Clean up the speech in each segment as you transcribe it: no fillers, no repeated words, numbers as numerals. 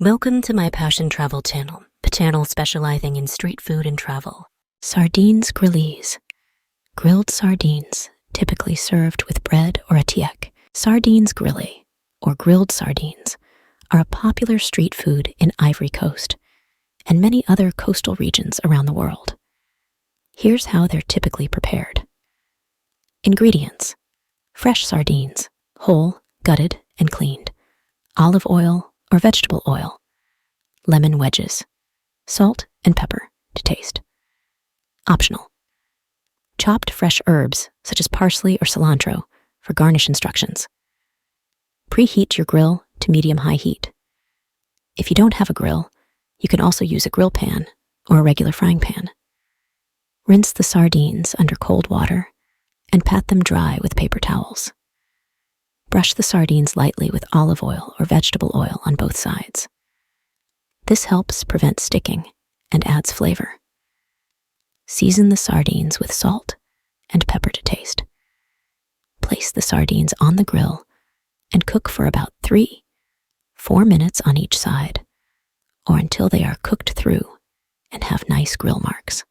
Welcome to my Passion Travel channel, the channel specializing in street food and travel. Sardines grillees. Grilled sardines, typically served with bread or attieke. Sardines grillés, or grilled sardines, are a popular street food in Ivory Coast and many other coastal regions around the world. Here's how they're typically prepared. Ingredients: fresh sardines, whole, gutted, and cleaned, olive oil or vegetable oil, lemon wedges, salt and pepper to taste. Optional: chopped fresh herbs such as parsley or cilantro for garnish instructions. Preheat your grill to medium-high heat. If you don't have a grill, you can also use a grill pan or a regular frying pan. Rinse the sardines under cold water and pat them dry with paper towels. Brush the sardines lightly with olive oil or vegetable oil on both sides. This helps prevent sticking and adds flavor. Season the sardines with salt and pepper to taste. Place the sardines on the grill and cook for about 3-4 minutes on each side, or until they are cooked through and have nice grill marks.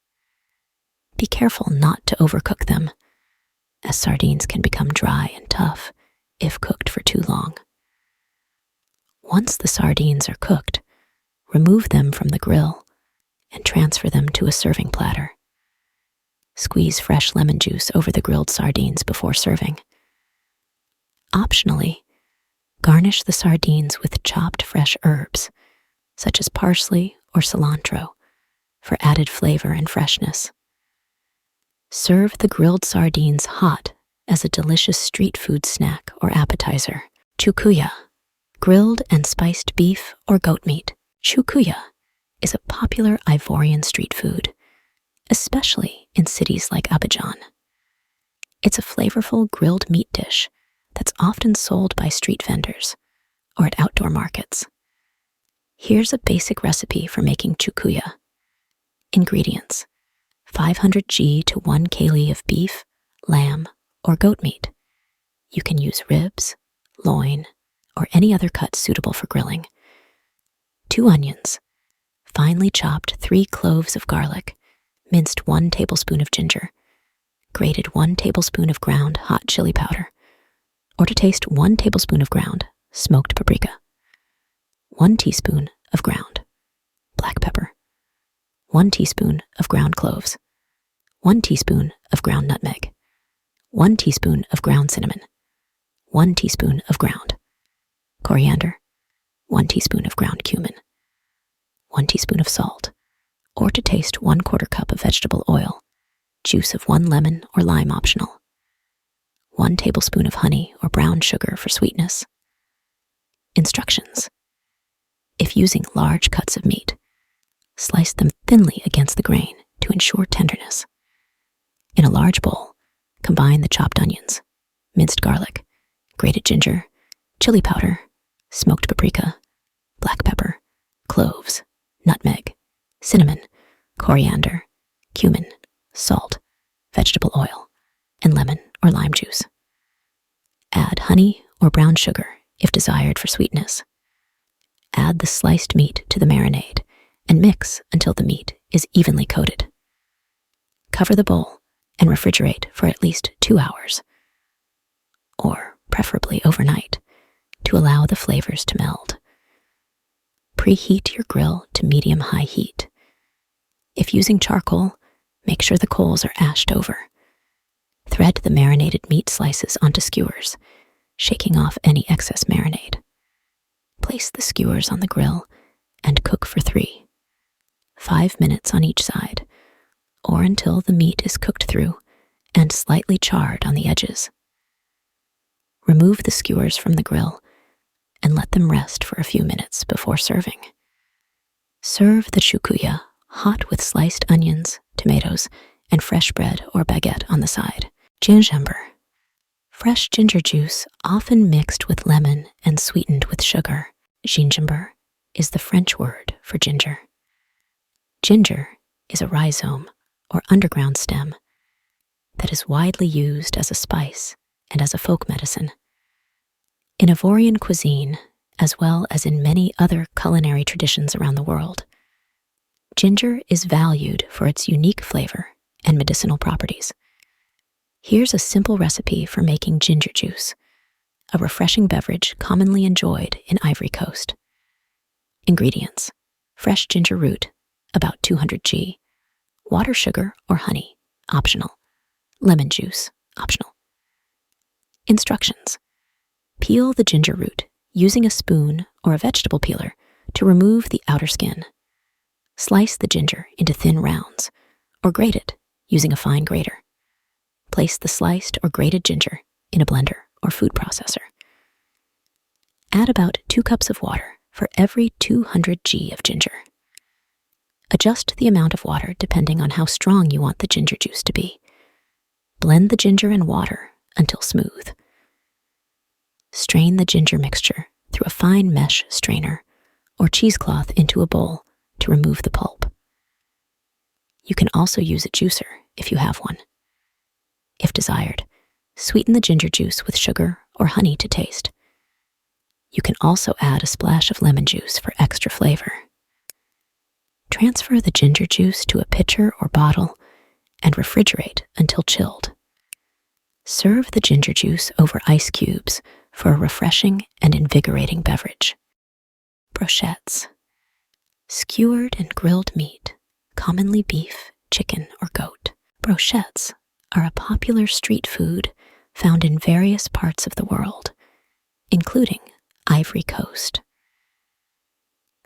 Be careful not to overcook them, as sardines can become dry and tough if cooked for too long. Once the sardines are cooked, remove them from the grill and transfer them to a serving platter. Squeeze fresh lemon juice over the grilled sardines before serving. Optionally, garnish the sardines with chopped fresh herbs, such as parsley or cilantro, for added flavor and freshness. Serve the grilled sardines hot as a delicious street food snack or appetizer. Choukouya, grilled and spiced beef or goat meat. Choukouya is a popular Ivorian street food, especially in cities like Abidjan. It's a flavorful grilled meat dish that's often sold by street vendors or at outdoor markets. Here's a basic recipe for making choukouya. Ingredients: 500 g to 1 kg of beef, lamb, or goat meat. You can use ribs, loin, or any other cut suitable for grilling. 2 onions, finely chopped 3 cloves of garlic, minced 1 tablespoon of ginger, grated 1 tablespoon of ground hot chili powder, or to taste 1 tablespoon of ground smoked paprika, 1 teaspoon of ground black pepper, 1 teaspoon of ground cloves, 1 teaspoon of ground nutmeg, 1 teaspoon of ground cinnamon, 1 teaspoon of ground coriander, 1 teaspoon of ground cumin, 1 teaspoon of salt, or to taste 1/4 cup of vegetable oil, juice of 1 lemon or lime optional, 1 tablespoon of honey or brown sugar for sweetness. Instructions: if using large cuts of meat, slice them thinly against the grain to ensure tenderness. In a large bowl, combine the chopped onions, minced garlic, grated ginger, chili powder, smoked paprika, black pepper, cloves, nutmeg, cinnamon, coriander, cumin, salt, vegetable oil, and lemon or lime juice. Add honey or brown sugar if desired for sweetness. Add the sliced meat to the marinade and mix until the meat is evenly coated. Cover the bowl and refrigerate for at least 2 hours, or preferably overnight, to allow the flavors to meld. Preheat your grill to medium-high heat. If using charcoal, make sure the coals are ashed over. Thread the marinated meat slices onto skewers, shaking off any excess marinade. Place the skewers on the grill and cook for 3-5 minutes on each side, or until the meat is cooked through and slightly charred on the edges. Remove the skewers from the grill and let them rest for a few minutes before serving. Serve the choukouya hot with sliced onions, tomatoes, and fresh bread or baguette on the side. Gingembre, fresh ginger juice often mixed with lemon and sweetened with sugar. Gingembre is the French word for ginger. Ginger is a rhizome or underground stem that is widely used as a spice and as a folk medicine. In Ivorian cuisine, as well as in many other culinary traditions around the world. Ginger is valued for its unique flavor and medicinal properties. Here's a simple recipe for making ginger juice, a refreshing beverage commonly enjoyed in Ivory Coast. Ingredients: fresh ginger root, about 200 g, water, sugar, or honey, optional, lemon juice, optional. Instructions: peel the ginger root using a spoon or a vegetable peeler to remove the outer skin. Slice the ginger into thin rounds, or grate it using a fine grater. Place the sliced or grated ginger in a blender or food processor. Add about 2 cups of water for every 200 g of ginger. Adjust the amount of water depending on how strong you want the ginger juice to be. Blend the ginger and water until smooth. Strain the ginger mixture through a fine mesh strainer or cheesecloth into a bowl to remove the pulp. You can also use a juicer if you have one. If desired, sweeten the ginger juice with sugar or honey to taste. You can also add a splash of lemon juice for extra flavor. Transfer the ginger juice to a pitcher or bottle and refrigerate until chilled. Serve the ginger juice over ice cubes for a refreshing and invigorating beverage. Brochettes. Skewered and grilled meat, commonly beef, chicken, or goat. Brochettes are a popular street food found in various parts of the world, including Ivory Coast.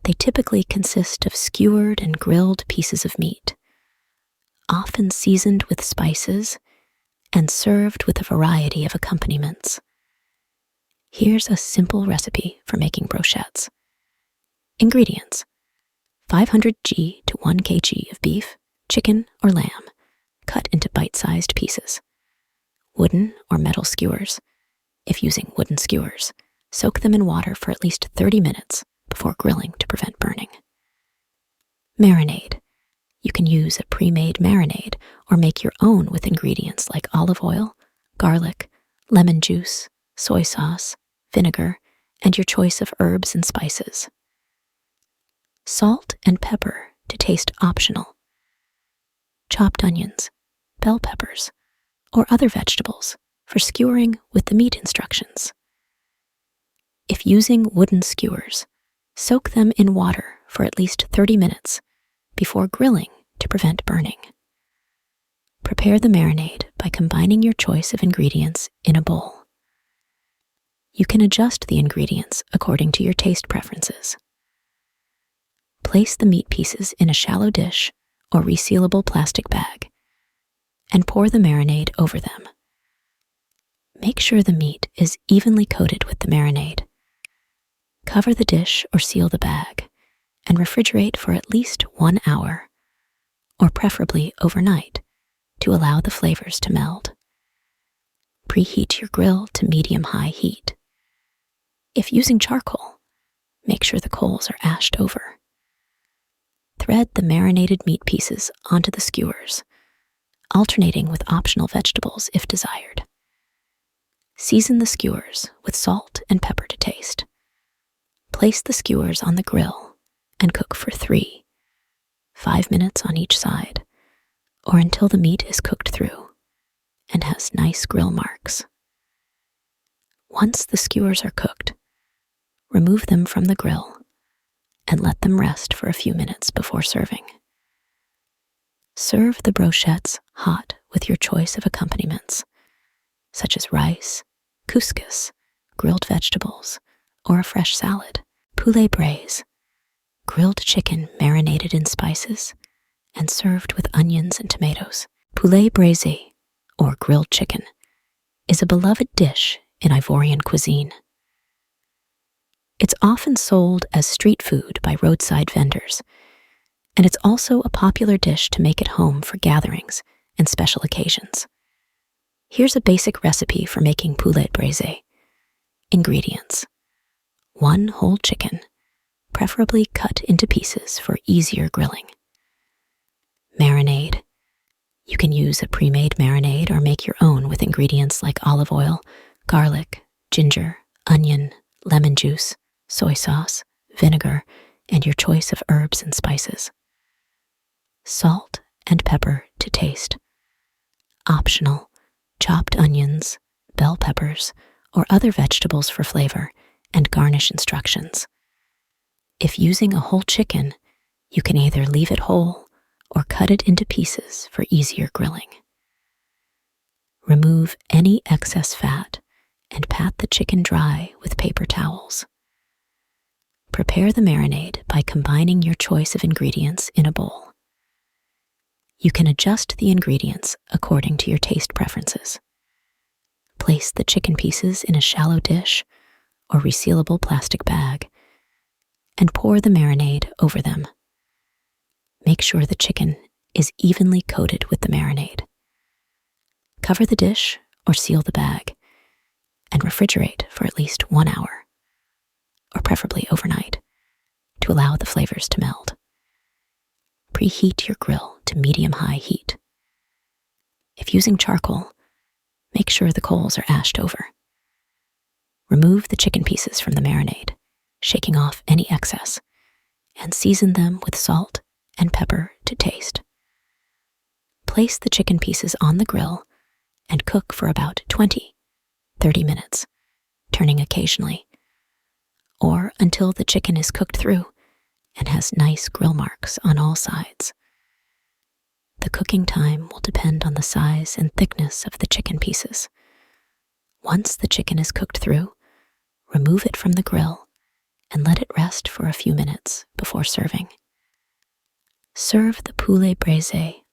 They typically consist of skewered and grilled pieces of meat, often seasoned with spices and served with a variety of accompaniments. Here's a simple recipe for making brochettes. Ingredients: 500 g to 1 kg of beef, chicken, or lamb, cut into bite-sized pieces. Wooden or metal skewers. If using wooden skewers, soak them in water for at least 30 minutes before grilling to prevent burning. Marinade. You can use a pre-made marinade or make your own with ingredients like olive oil, garlic, lemon juice, soy sauce, vinegar, and your choice of herbs and spices. Salt and pepper to taste optional. Chopped onions, bell peppers, or other vegetables for skewering with the meat instructions. If using wooden skewers, soak them in water for at least 30 minutes before grilling to prevent burning. Prepare the marinade by combining your choice of ingredients in a bowl. You can adjust the ingredients according to your taste preferences. Place the meat pieces in a shallow dish or resealable plastic bag and pour the marinade over them. Make sure the meat is evenly coated with the marinade. Cover the dish or seal the bag and refrigerate for at least 1 hour, or preferably overnight, to allow the flavors to meld. Preheat your grill to medium-high heat. If using charcoal, make sure the coals are ashed over. Thread the marinated meat pieces onto the skewers, alternating with optional vegetables if desired. Season the skewers with salt and pepper to taste. Place the skewers on the grill and cook for 5 minutes on each side, or until the meat is cooked through and has nice grill marks. Once the skewers are cooked, remove them from the grill and let them rest for a few minutes before serving. Serve the brochettes hot with your choice of accompaniments, such as rice, couscous, grilled vegetables, or a fresh salad. Pulle braise, grilled chicken marinated in spices and served with onions and tomatoes. Poulet braise, or grilled chicken, is a beloved dish in Ivorian cuisine. It's often sold as street food by roadside vendors, and it's also a popular dish to make at home for gatherings and special occasions. Here's a basic recipe for making poulet braise. Ingredients: 1 whole chicken, preferably cut into pieces for easier grilling. Marinade. You can use a pre-made marinade or make your own with ingredients like olive oil, garlic, ginger, onion, lemon juice, soy sauce, vinegar, and your choice of herbs and spices. Salt and pepper to taste. Optional, chopped onions, bell peppers, or other vegetables for flavor, and garnish instructions. If using a whole chicken, you can either leave it whole or cut it into pieces for easier grilling. Remove any excess fat and pat the chicken dry with paper towels. Prepare the marinade by combining your choice of ingredients in a bowl. You can adjust the ingredients according to your taste preferences. Place the chicken pieces in a shallow dish or resealable plastic bag and pour the marinade over them. Make sure the chicken is evenly coated with the marinade. Cover the dish or seal the bag and refrigerate for at least 1 hour, or preferably overnight, to allow the flavors to meld. Preheat your grill to medium-high heat. If using charcoal, make sure the coals are ashed over. Remove the chicken pieces from the marinade, shaking off any excess, and season them with salt and pepper to taste. Place the chicken pieces on the grill and cook for about 20-30 minutes, turning occasionally, or until the chicken is cooked through and has nice grill marks on all sides. The cooking time will depend on the size and thickness of the chicken pieces. Once the chicken is cooked through, remove it from the grill and let it rest for a few minutes before serving. Serve the poulet braise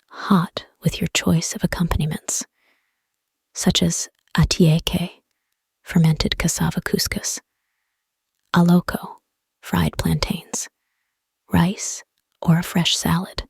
hot with your choice of accompaniments, such as attieke, fermented cassava couscous, aloko, fried plantains, rice, or a fresh salad.